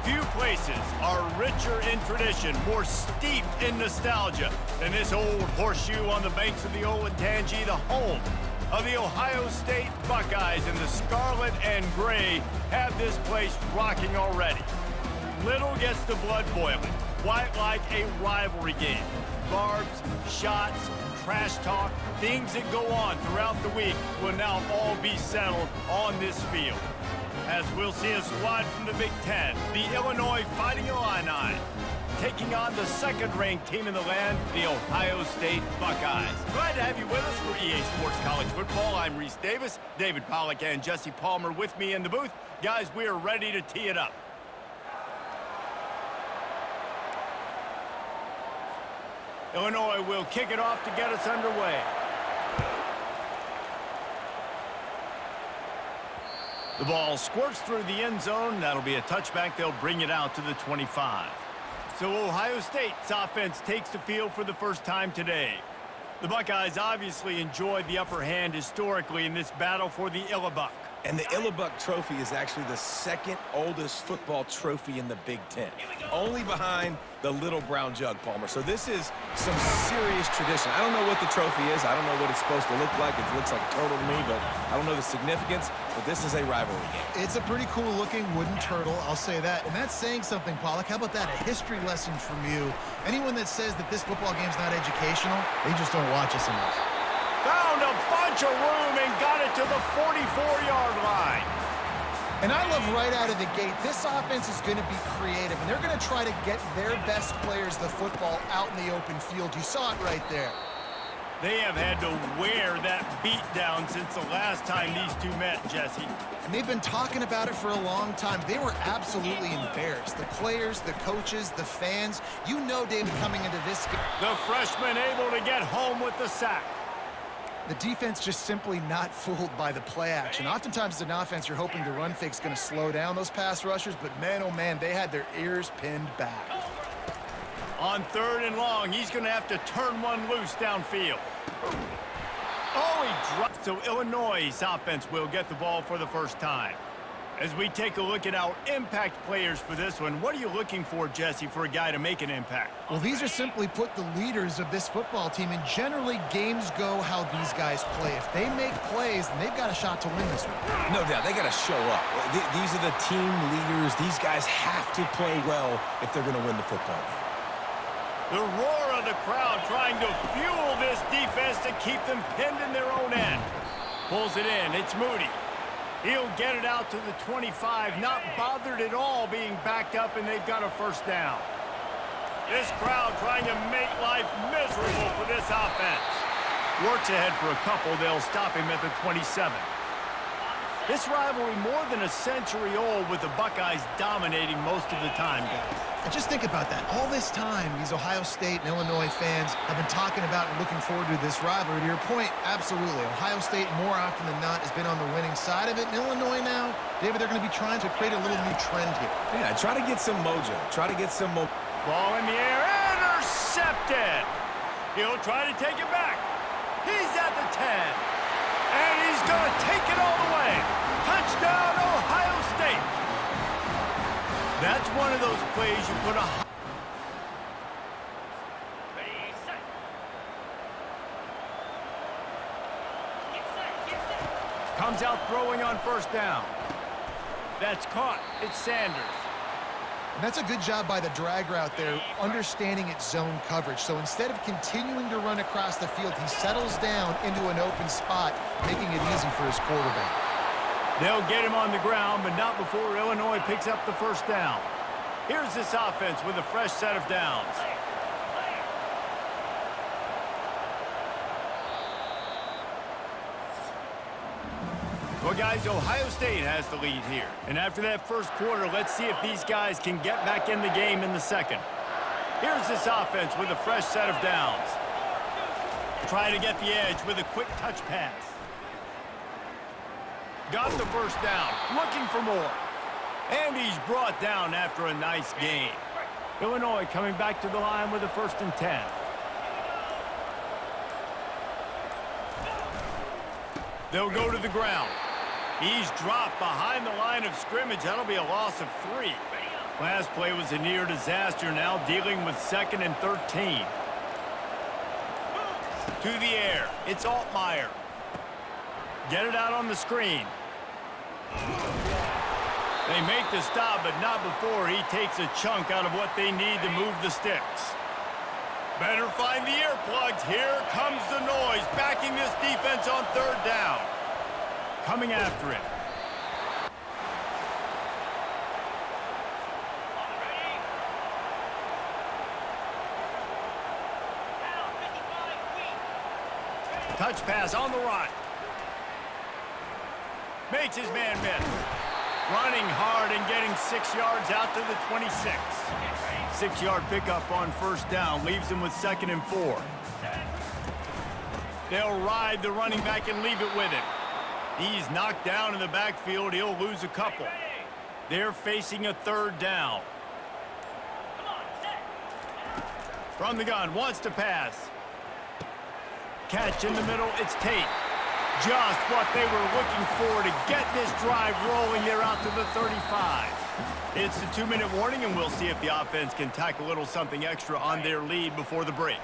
Few places are richer in tradition, more steeped in nostalgia than this old horseshoe on the banks of the Olentangy, the home of the Ohio State Buckeyes. And the scarlet and gray have this place rocking already. Little gets the blood boiling, quite like a rivalry game. Barbs, shots, trash talk, things that go on throughout the week will now all be settled on this field. As we'll see a squad from the Big Ten, the Illinois Fighting Illini, taking on the second-ranked team in the land, the Ohio State Buckeyes. Glad to have you with us for EA Sports College Football. I'm Reese Davis, David Pollack and Jesse Palmer with me in the booth. Guys, we are ready to tee it up. Illinois will kick it off to get us underway. The ball squirts through the end zone. That'll be a touchback. They'll bring it out to the 25. So Ohio State's offense takes the field for the first time today. The Buckeyes obviously enjoyed the upper hand historically in this battle for the Illabuck. And the Illabuck Trophy is actually the second oldest football trophy in the Big Ten. Only behind the Little Brown Jug, Palmer. So this is some serious tradition. I don't know what the trophy is. I don't know what it's supposed to look like. It looks like a turtle to me, but I don't know the significance. But this is a rivalry game. It's a pretty cool-looking wooden turtle, I'll say that. And that's saying something, Pollack. How about that? A history lesson from you. Anyone that says that this football game's not educational, they just don't watch us enough. Found a bunch of room and got it to the 44-yard line. And I love right out of the gate, this offense is going to be creative, and they're going to try to get their best players the football out in the open field. You saw it right there. They have had to wear that beat down since the last time these two met, Jesse. And they've been talking about it for a long time. They were absolutely embarrassed. The players, the coaches, the fans. You know, David, coming into this game. The freshman able to get home with the sack. The defense just simply not fooled by the play action. Oftentimes as an offense, you're hoping the run fake's going to slow down those pass rushers, but man, oh man, they had their ears pinned back. On 3rd and long, he's going to have to turn one loose downfield. Oh, he dropped. So Illinois' offense will get the ball for the first time. As we take a look at our impact players for this one, what are you looking for, Jesse, for a guy to make an impact? Well, these are simply put the leaders of this football team, and generally games go how these guys play. If they make plays, then they've got a shot to win this one. No doubt, they got to show up. These are the team leaders. These guys have to play well if they're going to win the football game. The roar of the crowd trying to fuel this defense to keep them pinned in their own end. Pulls it in. It's Moody. He'll get it out to the 25, not bothered at all being backed up, and they've got a first down. This crowd trying to make life miserable for this offense. Works ahead for a couple. They'll stop him at the 27. This rivalry more than a century old, with the Buckeyes dominating most of the time, guys. And just think about that. All this time, these Ohio State and Illinois fans have been talking about and looking forward to this rivalry. To your point, absolutely. Ohio State, more often than not, has been on the winning side of it. And Illinois now, David, they're going to be trying to create a little new trend here. Yeah, try to get some mojo. Try to get some mojo. Ball in the air, intercepted. He'll try to take it back. He's at the 10. And he's going to take it all the way. Touchdown, Ohio State. That's one of those plays you put a... Comes out throwing on first down. That's caught. It's Sanders. And that's a good job by the drag route there, understanding its zone coverage. So instead of continuing to run across the field, he settles down into an open spot, making it easy for his quarterback. They'll get him on the ground, but not before Illinois picks up the first down. Here's this offense with a fresh set of downs. Well, guys, Ohio State has the lead here. And after that first quarter, let's see if these guys can get back in the game in the second. Here's this offense with a fresh set of downs. Trying to get the edge with a quick touch pass. Got the first down, looking for more. And he's brought down after a nice gain. Illinois coming back to the line with a 1st and 10. They'll go to the ground. He's dropped behind the line of scrimmage. That'll be a loss of 3. Last play was a near disaster, now dealing with 2nd and 13. To the air, it's Altmaier. Get it out on the screen. They make the stop, but not before he takes a chunk out of what they need to move the sticks. Better find the earplugs. Here comes the noise, backing this defense on 3rd down. Coming after it. Touch pass on the run. Makes his man miss. Running hard and getting 6 yards out to the 26. 6-yard pickup on 1st down. Leaves him with 2nd and 4. They'll ride the running back and leave it with him. He's knocked down in the backfield. He'll lose a couple. They're facing a 3rd down. From the gun, wants to pass. Catch in the middle, it's Tate. Just what they were looking for to get this drive rolling. They're out to the 35. It's a 2-minute warning, and we'll see if the offense can tack a little something extra on their lead before the break.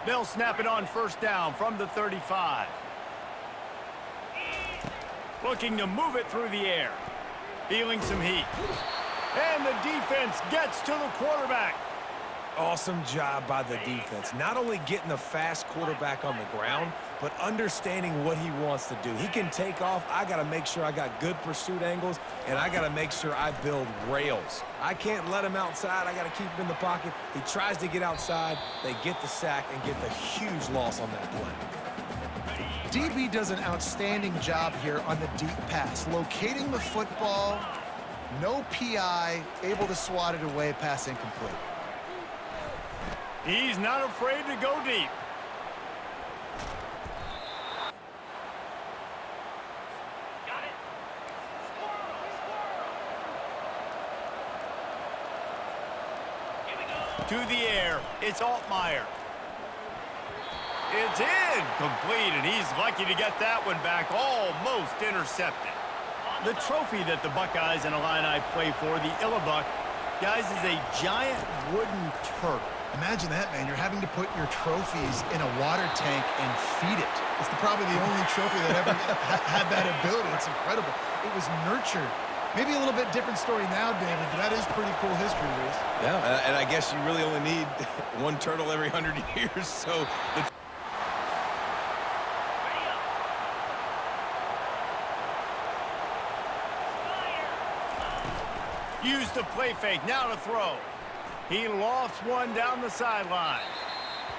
They'll snap it on 1st down from the 35. Looking to move it through the air. Feeling some heat. And the defense gets to the quarterback. Awesome job by the defense. Not only getting the fast quarterback on the ground, but understanding what he wants to do. He can take off. I got to make sure I got good pursuit angles, and I got to make sure I build rails. I can't let him outside. I got to keep him in the pocket. He tries to get outside. They get the sack and get the huge loss on that play. DB does an outstanding job here on the deep pass. Locating the football, no PI, able to swat it away, pass incomplete. He's not afraid to go deep. Got it. Here we go. To the air, it's Altmaier. It's in, complete, and he's lucky to get that one back, almost intercepted. The trophy that the Buckeyes and Illini play for, the Illabuck, guys, is a giant wooden turtle. Imagine that, man. You're having to put your trophies in a water tank and feed it. It's probably the only trophy that ever had that ability. It's incredible. It was nurtured. Maybe a little bit different story now, David, but that is pretty cool history, Reese. Yeah, and I guess you really only need one turtle every 100 years, so... Use the play fake, now to throw. He lofts one down the sideline.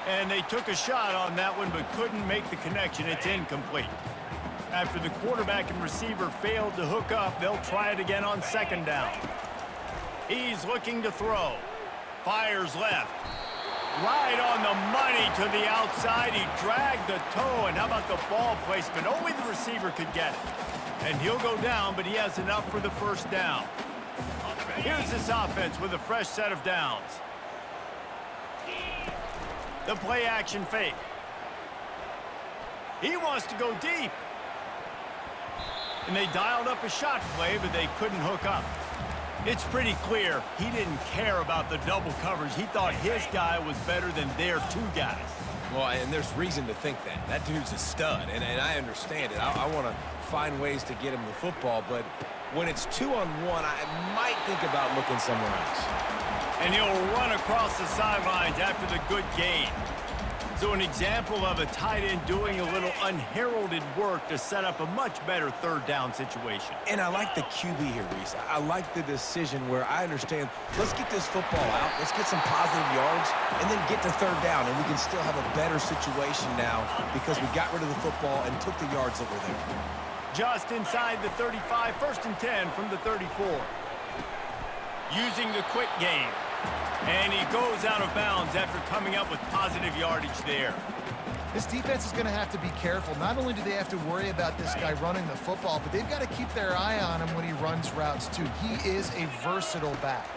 And they took a shot on that one, but couldn't make the connection. It's incomplete. After the quarterback and receiver failed to hook up, they'll try it again on 2nd down. He's looking to throw. Fires left. Right on the money to the outside. He dragged the toe, and how about the ball placement? Only the receiver could get it. And he'll go down, but he has enough for the 1st down. Here's this offense with a fresh set of downs. The play action fake. He wants to go deep. And they dialed up a shot play, but they couldn't hook up. It's pretty clear he didn't care about the double coverage. He thought his guy was better than their 2 guys. Well, and there's reason to think that. That dude's a stud, and I understand it. I want to find ways to get him the football, but when it's 2-on-1, I might think about looking somewhere else. And he'll run across the sidelines after the good gain. So an example of a tight end doing a little unheralded work to set up a much better 3rd down situation. And I like the QB here, Reese. I like the decision where I understand, let's get this football out, let's get some positive yards, and then get to 3rd down, and we can still have a better situation now because we got rid of the football and took the yards over there. Just inside the 35, 1st and 10 from the 34. Using the quick game. And he goes out of bounds after coming up with positive yardage there. This defense is going to have to be careful. Not only do they have to worry about this guy running the football, but they've got to keep their eye on him when he runs routes too. He is a versatile back.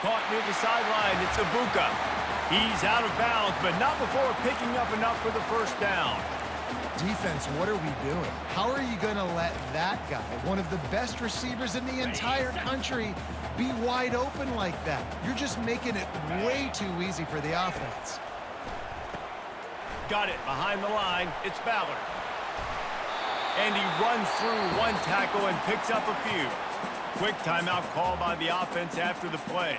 Caught near the sideline, it's Ibuka. He's out of bounds, but not before picking up enough for the 1st down. Defense, what are we doing? How are you going to let that guy, one of the best receivers in the entire country, be wide open like that? You're just making it way too easy for the offense. Got it behind the line. It's Ballard. And he runs through one tackle and picks up a few. Quick timeout call by the offense after the play.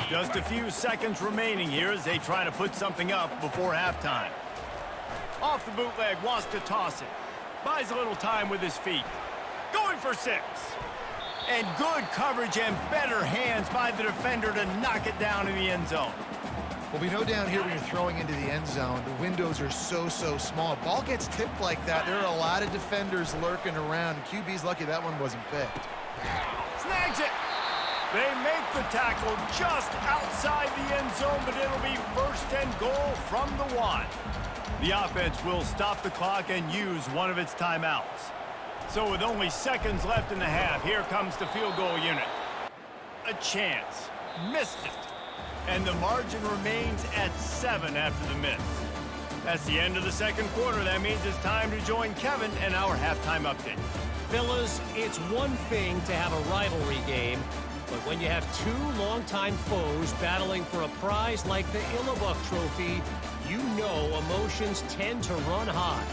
Just a few seconds remaining here as they try to put something up before halftime. Off the bootleg, wants to toss it. Buys a little time with his feet. Going for 6. And good coverage and better hands by the defender to knock it down in the end zone. Well, we know down here when you're throwing into the end zone, the windows are so small. Ball gets tipped like that, there are a lot of defenders lurking around. QB's lucky that one wasn't picked. Snags it. They make the tackle just outside the end zone, but it'll be 1st and goal from the 1. The offense will stop the clock and use one of its timeouts. So with only seconds left in the half, here comes the field goal unit. A chance. Missed it. And the margin remains at 7 after the miss. That's the end of the second quarter. That means it's time to join Kevin and our halftime update. Fellas, it's one thing to have a rivalry game, but when you have two longtime foes battling for a prize like the Illabuck Trophy, you know emotions tend to run high.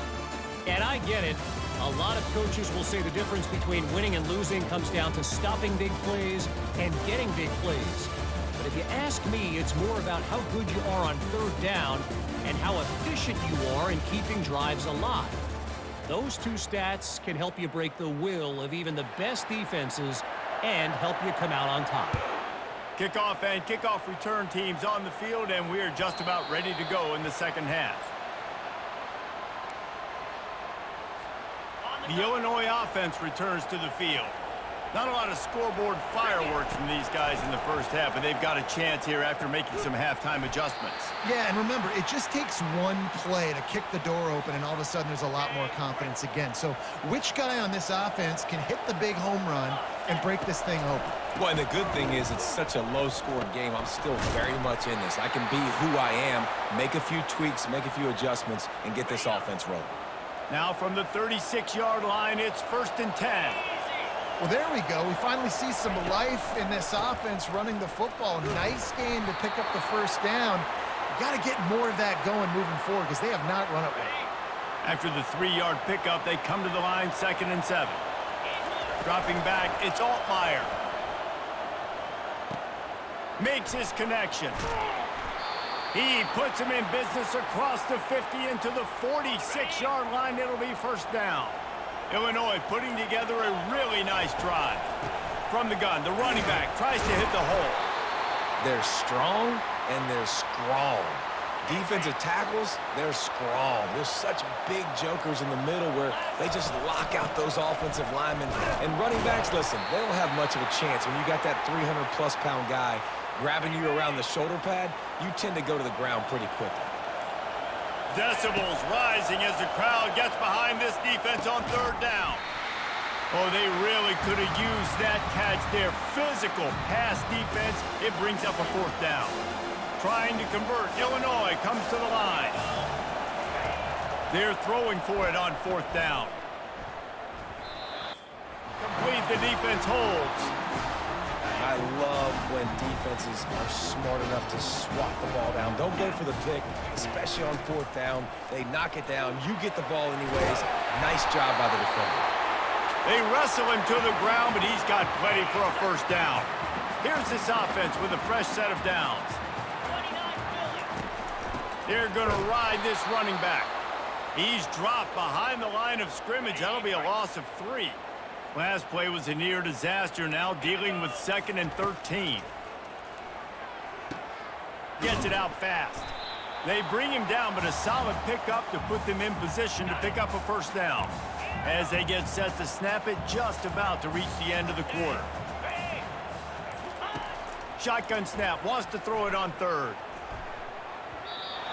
And I get it. A lot of coaches will say the difference between winning and losing comes down to stopping big plays and getting big plays. But if you ask me, it's more about how good you are on 3rd down and how efficient you are in keeping drives alive. Those two stats can help you break the will of even the best defenses and help you come out on top. Kickoff and kickoff return teams on the field, and we're just about ready to go in the second half. The Illinois offense returns to the field. Not a lot of scoreboard fireworks from these guys in the first half, but they've got a chance here after making some halftime adjustments. Yeah, and remember, it just takes one play to kick the door open, and all of a sudden there's a lot more confidence again. So which guy on this offense can hit the big home run and break this thing open? Well, and the good thing is it's such a low-scoring game. I'm still very much in this. I can be who I am, make a few tweaks, make a few adjustments, and get this offense rolling. Now from the 36-yard line, it's 1st and 10. Well, there we go. We finally see some life in this offense running the football. Nice game to pick up the 1st down. Got to get more of that going moving forward because they have not run it well. After the 3-yard pickup, they come to the line 2nd and 7. Dropping back, it's Altmaier. Makes his connection. He puts him in business across the 50 into the 46-yard line. It'll be 1st down. Illinois putting together a really nice drive. From the gun, the running back tries to hit the hole. They're strong and they're strong. Defensive tackles, they're strong. There's such big jokers in the middle where they just lock out those offensive linemen. And running backs, listen, they don't have much of a chance. When you got that 300-plus pound guy grabbing you around the shoulder pad, you tend to go to the ground pretty quickly. Decibels rising as the crowd gets behind this defense on 3rd down. Oh, they really could have used that catch there. Physical pass defense. It brings up a 4th down. Trying to convert. Illinois comes to the line. They're throwing for it on 4th down. Complete, the defense holds. I love when defenses are smart enough to swat the ball down. Don't go for the pick, especially on 4th down. They knock it down. You get the ball anyways. Nice job by the defender. They wrestle him to the ground, but he's got plenty for a 1st down. Here's this offense with a fresh set of downs. They're going to ride this running back. He's dropped behind the line of scrimmage. That'll be a loss of 3. Last play was a near disaster, now dealing with 2nd and 13. Gets it out fast. They bring him down, but a solid pickup to put them in position to pick up a 1st down. As they get set to snap it, just about to reach the end of the quarter. Shotgun snap, wants to throw it on 3rd.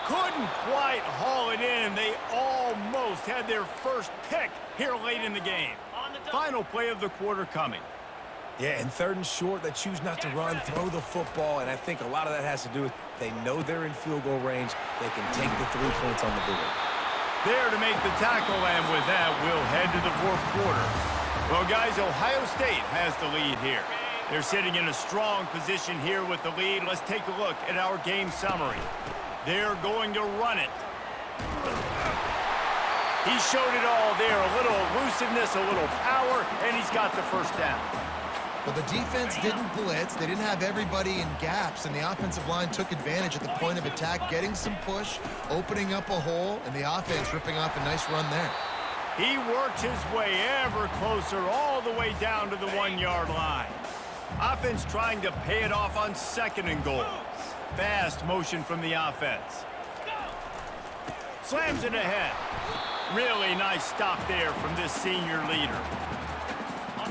Couldn't quite haul it in. They almost had their first pick here late in the game. Final play of the quarter coming. Yeah, and 3rd and short, they choose not to run, throw the football, and I think a lot of that has to do with they know they're in field goal range. They can take the 3 points on the board. there to make the tackle, and with that, we'll head to the fourth quarter. Well, guys, Ohio State has the lead here. They're sitting in a strong position here with the lead. Let's take a look at our game summary. They're going to run it. He showed it all there, a little elusiveness, a little power, and he's got the first down. Well, the defense didn't blitz. They didn't have everybody in gaps, and the offensive line took advantage at the point of attack, getting some push, opening up a hole, and the offense ripping off a nice run there. He worked his way ever closer all the way down to the 1-yard line. Offense trying to pay it off on 2nd and goal. Fast motion from the offense. Slams it ahead. Really nice stop there from this senior leader.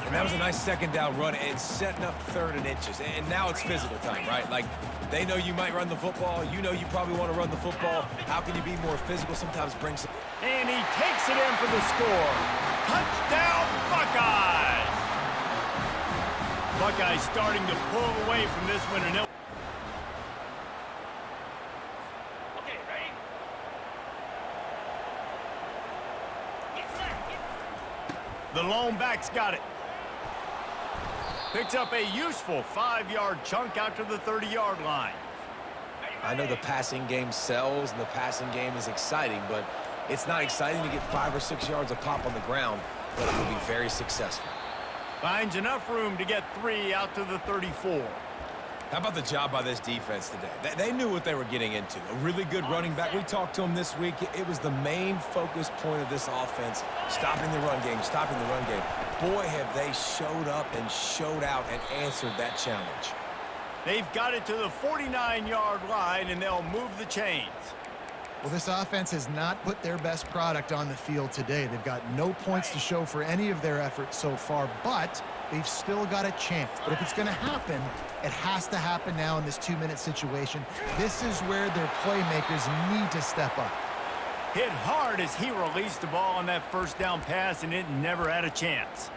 And that was a nice 2nd down run and setting up 3rd and inches. And now it's physical time, right? Like, they know you might run the football. You know you probably want to run the football. How can you be more physical? Sometimes bring some... And he takes it in for the score. Touchdown, Buckeyes! Buckeyes starting to pull away from this one. And Okay, ready? Get set. the lone back's got it. Picks up a useful 5-yard chunk out to the 30-yard line. I know the passing game sells and the passing game is exciting, but it's not exciting to get 5 or 6 yards a pop on the ground, but it will be very successful. Finds enough room to get 3 out to the 34. How about the job by this defense today? They knew what they were getting into. A really good running back. We talked to him this week. It was the main focus point of this offense, stopping the run game, stopping the run game. Boy, have they showed up and showed out and answered that challenge. They've got it to the 49-yard line, and they'll move the chains. Well, this offense has not put their best product on the field today. They've got no points to show for any of their efforts so far, but they've still got a chance. But if it's going to happen, it has to happen now in this 2-minute situation. This is where their playmakers need to step up. Hit hard as he released the ball on that first down pass, and it never had a chance.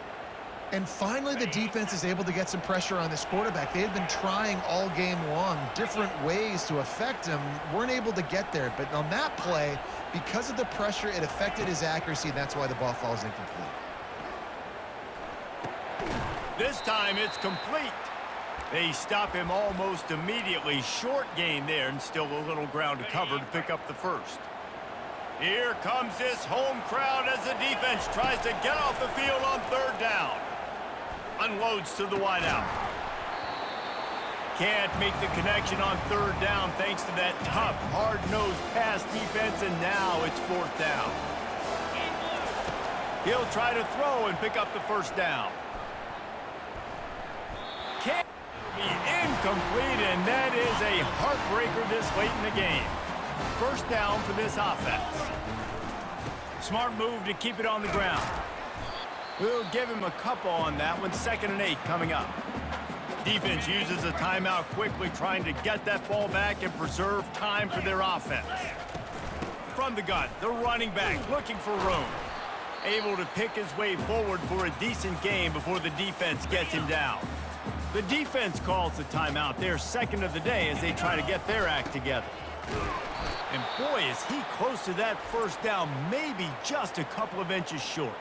And finally, the defense is able to get some pressure on this quarterback. They had been trying all game long different ways to affect him, weren't able to get there. But on that play, because of the pressure, it affected his accuracy, and that's why the ball falls incomplete. This time it's complete. They stop him almost immediately. Short gain there, and still a little ground to cover to pick up the first. Here comes this home crowd as the defense tries to get off the field on 3rd down. Unloads to the wideout. Can't make the connection on 3rd down thanks to that tough, hard-nosed pass defense, and now it's 4th down. He'll try to throw and pick up the first down. Can't be incomplete, and that is a heartbreaker this late in the game. First down for this offense. Smart move to keep it on the ground. We'll give him a couple on that one. 2nd and 8 coming up. Defense uses a timeout quickly, trying to get that ball back and preserve time for their offense. From the gun, the running back looking for room. Able to pick his way forward for a decent game before the defense gets him down. The defense calls the timeout, their 2nd of the day, as they try to get their act together. And boy, is he close to that first down, maybe just a couple of inches short.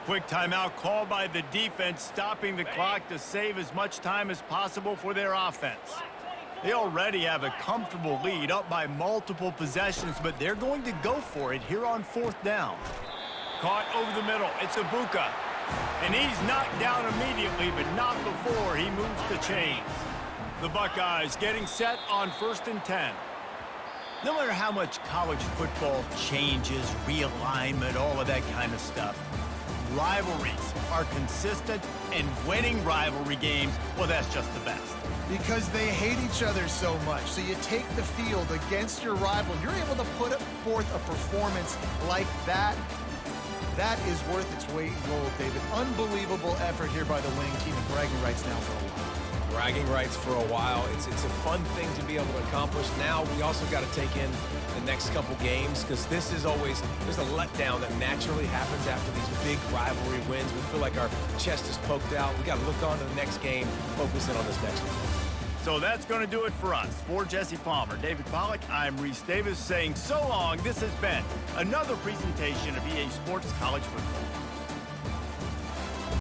Quick timeout called by the defense, stopping the clock to save as much time as possible for their offense. They already have a comfortable lead, up by multiple possessions, but they're going to go for it here on 4th down. Caught over the middle, it's Ibuka. And he's knocked down immediately, but not before he moves the chains. The Buckeyes getting set on 1st and 10. No matter how much college football changes, realignment, all of that kind of stuff, rivalries are consistent, and winning rivalry games, well, that's just the best. Because they hate each other so much. So you take the field against your rival, you're able to put forth a performance like that. That is worth its weight in gold, David. Unbelievable effort here by the winning team, and bragging rights now for a while. Bragging rights for a while. It's a fun thing to be able to accomplish. Now we also got to take in the next couple games, because this is always, there's a letdown that naturally happens after these big rivalry wins. We feel like our chest is poked out. We got to look on to the next game, focus in on this next one. So that's going to do it for us. For Jesse Palmer, David Pollack, I'm Reese Davis saying so long. This has been another presentation of EA Sports College Football.